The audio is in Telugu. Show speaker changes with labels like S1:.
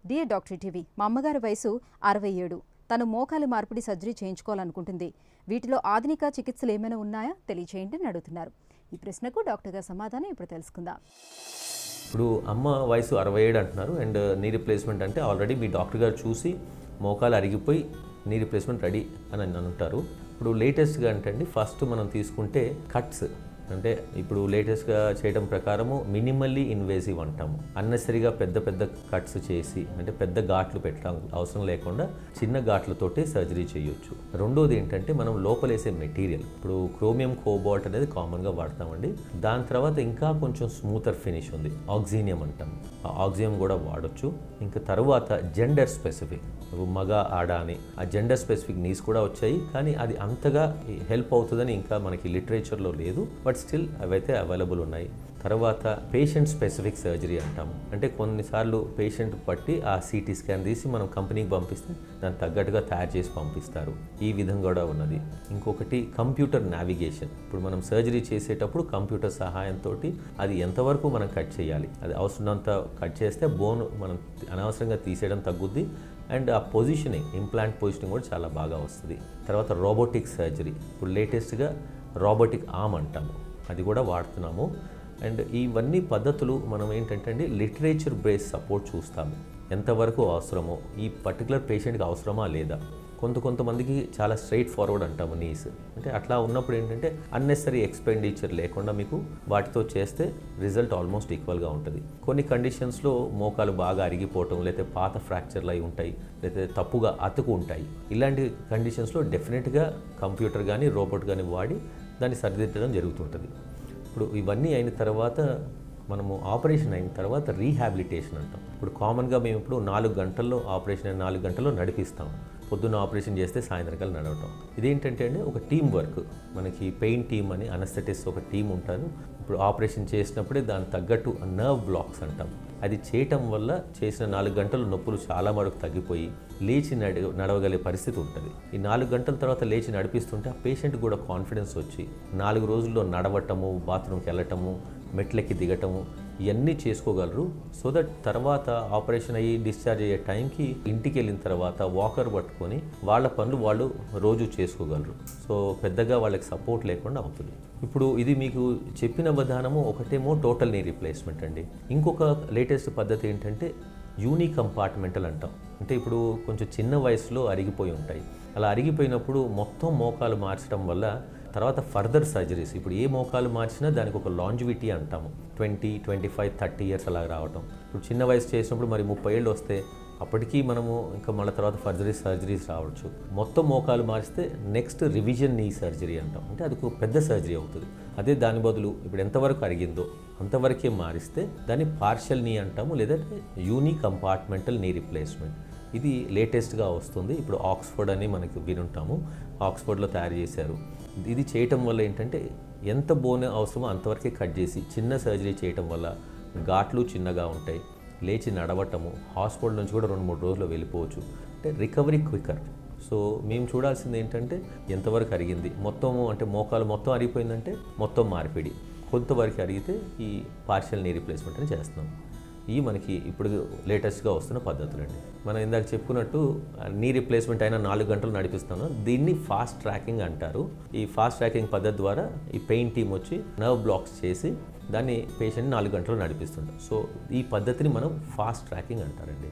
S1: డియర్ డాక్టర్ ETV, మా అమ్మగారి వయసు 67. తను మోకాలి మార్పిడి సర్జరీ చేయించుకోవాలనుకుంటుంది. వీటిలో ఆధునిక చికిత్సలు ఏమైనా ఉన్నాయా తెలియచేయండి అని అడుగుతున్నారు. ఈ ప్రశ్నకు డాక్టర్ గారి సమాధానం ఇప్పుడు తెలుసుకుందాం.
S2: ఇప్పుడు అమ్మ వయసు 67 అంటున్నారు అండ్ నీ రిప్లేస్మెంట్ అంటే ఆల్రెడీ మీ డాక్టర్ గారు చూసి మోకాలు అరిగిపోయి నీ రిప్లేస్మెంట్ రెడీ అని అంటారు. ఇప్పుడు లేటెస్ట్గా అంటే ఫస్ట్ మనం తీసుకుంటే కట్స్ అంటే ఇప్పుడు లేటెస్ట్గా చేయడం ప్రకారము మినిమల్లీ ఇన్వేసివ్ అంటాము. అన్నెసరిగా పెద్ద పెద్ద కట్స్ చేసి అంటే పెద్ద ఘాట్లు పెట్టడం అవసరం లేకుండా చిన్న ఘాట్లతోటే సర్జరీ చేయొచ్చు. రెండోది ఏంటంటే మనం లోపలేసే మెటీరియల్ ఇప్పుడు క్రోమియం కోబాల్ట్ అనేది కామన్గా వాడతామండి. దాని తర్వాత ఇంకా కొంచెం స్మూతర్ ఫినిష్ ఉంది, ఆక్సినియం అంటాం. ఆ ఆక్సినియం కూడా వాడచ్చు. ఇంకా తర్వాత జెండర్ స్పెసిఫిక్ మగ ఆడ అని ఆ జెండర్ స్పెసిఫిక్ నీస్ కూడా వచ్చాయి, కానీ అది అంతగా హెల్ప్ అవుతుందని ఇంకా మనకి లిటరేచర్లో లేదు. బట్ స్టిల్ అవైతే అవైలబుల్ ఉన్నాయి. తర్వాత పేషెంట్ స్పెసిఫిక్ సర్జరీ అంటాము. అంటే కొన్నిసార్లు పేషెంట్ బట్టి ఆ సిటీ స్కాన్ తీసి మనం కంపెనీకి పంపిస్తే దానికి తగ్గట్టుగా తయారు చేసి పంపిస్తారు. ఈ విధంగా కూడా ఉన్నది. ఇంకొకటి కంప్యూటర్ నావిగేషన్. ఇప్పుడు మనం సర్జరీ చేసేటప్పుడు కంప్యూటర్ సహాయంతో అది ఎంతవరకు మనం కట్ చేయాలి, అది అవసరమంత కట్ చేస్తే బోన్ మనం అనవసరంగా తీసేయడం తగ్గుద్ది. అండ్ ఆ పొజిషనింగ్, ఇంప్లాంట్ పొజిషనింగ్ కూడా చాలా బాగా వస్తుంది. తర్వాత రోబోటిక్ సర్జరీ, ఇప్పుడు లేటెస్ట్గా రోబోటిక్ ఆర్మ్ అంటాము, అది కూడా వాడుతున్నాము. అండ్ ఇవన్నీ పద్ధతులు మనం ఏంటంటే అండి లిటరేచర్ బేస్ సపోర్ట్ చూస్తాము. ఎంతవరకు అవసరమో ఈ పర్టికులర్ పేషెంట్కి అవసరమా లేదా. కొంతమందికి చాలా స్ట్రైట్ ఫార్వర్డ్ అంటాము నీస్. అంటే అట్లా ఉన్నప్పుడు ఏంటంటే అన్నెసరీ ఎక్స్పెండిచర్ లేకుండా మీకు వాటితో చేస్తే రిజల్ట్ ఆల్మోస్ట్ ఈక్వల్గా ఉంటుంది. కొన్ని కండిషన్స్లో మోకాలు బాగా అరిగిపోవటం, లేకపోతే పాత ఫ్రాక్చర్లు అయి ఉంటాయి, లేకపోతే తప్పుగా అతుకు ఉంటాయి. ఇలాంటి కండిషన్స్లో డెఫినెట్గా కంప్యూటర్ కానీ రోబోట్ కానీ వాడి దాన్ని సరిదిద్దడం జరుగుతుంటుంది. ఇప్పుడు ఇవన్నీ అయిన తర్వాత మనము ఆపరేషన్ అయిన తర్వాత రీహాబిలిటేషన్ అంటాం. ఇప్పుడు కామన్గా మేము ఇప్పుడు 4 గంటల్లో ఆపరేషన్ అయిన 4 గంటల్లో నడిపిస్తాం. పొద్దున్న ఆపరేషన్ చేస్తే సాయంత్రకాలం నడవటం. ఇదేంటంటే అండి ఒక టీం వర్క్. మనకి పెయిన్ టీమ్ అని అనస్థెటిస్ట్ ఒక టీం ఉంటారు. ఇప్పుడు ఆపరేషన్ చేసినప్పుడే దానికి తగ్గట్టు నర్వ్ బ్లాక్స్ అంటాం. అది చేయటం వల్ల చేసిన 4 గంటలు నొప్పులు చాలా మటుకు తగ్గిపోయి లేచి నడవగలిగే పరిస్థితి ఉంటుంది. ఈ 4 గంటల తర్వాత లేచి నడిపిస్తుంటే ఆ పేషెంట్ కూడా కాన్ఫిడెన్స్ వచ్చి 4 రోజుల్లో నడవటము, బాత్రూమ్కి వెళ్ళటము, మెట్లెక్కి దిగటము ఇవన్నీ చేసుకోగలరు. సో దట్ తర్వాత ఆపరేషన్ అయ్యి డిశ్చార్జ్ అయ్యే టైంకి ఇంటికి వెళ్ళిన తర్వాత వాకర్ పట్టుకొని వాళ్ళ పనులు వాళ్ళు రోజు చేసుకోగలరు. సో పెద్దగా వాళ్ళకి సపోర్ట్ లేకుండా అవుతుంది. ఇప్పుడు ఇది మీకు చెప్పిన విధానము ఒకటేమో టోటల్ నీ రీప్లేస్మెంట్ అండి. ఇంకొక లేటెస్ట్ పద్ధతి ఏంటంటే యూని కంపార్ట్మెంటల్ అంటాం. అంటే ఇప్పుడు కొంచెం చిన్న వయసులో అరిగిపోయి ఉంటాయి. అలా అరిగిపోయినప్పుడు మొత్తం మోకాలు మార్చడం వల్ల తర్వాత ఫర్దర్ సర్జరీస్, ఇప్పుడు ఏ మోకాలు మార్చినా దానికి ఒక లాంజివిటీ అంటాము. 20, 25, 30 ఇయర్స్ అలా రావటం. ఇప్పుడు చిన్న వయసు చేసినప్పుడు మరి 30 ఏళ్ళు వస్తే అప్పటికీ మనము ఇంకా మళ్ళీ తర్వాత సర్జరీస్ రావచ్చు. మొత్తం మోకాలు మార్చితే నెక్స్ట్ రివిజన్ నీ సర్జరీ అంటాం. అంటే అది ఒక పెద్ద సర్జరీ అవుతుంది. అదే దాని బదులు ఇప్పుడు ఎంతవరకు అరిగిందో అంతవరకే మారిస్తే దాన్ని పార్షియల్ నీ అంటాము, లేదంటే యూని కంపార్ట్మెంటల్ నీ రీప్లేస్మెంట్. ఇది లేటెస్ట్గా వస్తుంది. ఇప్పుడు ఆక్స్ఫర్డ్ అని మనకి వినుంటాము, ఆక్స్ఫర్డ్లో తయారు చేశారు. ఇది చేయటం వల్ల ఏంటంటే ఎంత బోన్ అవసరమో అంతవరకే కట్ చేసి చిన్న సర్జరీ చేయటం వల్ల ఘాట్లు చిన్నగా ఉంటాయి, లేచి నడవటము, హాస్పిటల్ నుంచి కూడా 2-3 రోజుల్లో వెళ్ళిపోవచ్చు. అంటే రికవరీ క్వికర్. సో మేము చూడాల్సింది ఏంటంటే ఎంతవరకు అరిగింది, మొత్తము అంటే మోకాలు మొత్తం అరిగిపోయిందంటే మొత్తం మార్పిడి, కొంతవరకు అరిగితే ఈ పార్షియల్ నీ రీప్లేస్మెంట్ అని చేస్తున్నాం. ఇవి మనకి ఇప్పుడు లేటెస్ట్గా వస్తున్న పద్ధతులండి. మనం ఇందాక చెప్పుకున్నట్టు నీ రీప్లేస్మెంట్ అయినా 4 గంటలు నడిపిస్తాను. దీన్ని ఫాస్ట్ ట్రాకింగ్ అంటారు. ఈ ఫాస్ట్ ట్రాకింగ్ పద్ధతి ద్వారా ఈ పెయిన్ టీమ్ వచ్చి నర్వ్ బ్లాక్స్ చేసి దాన్ని పేషెంట్ 4 గంటలు నడిపిస్తుంటాం. సో ఈ పద్ధతిని మనం ఫాస్ట్ ట్రాకింగ్ అంటారండి.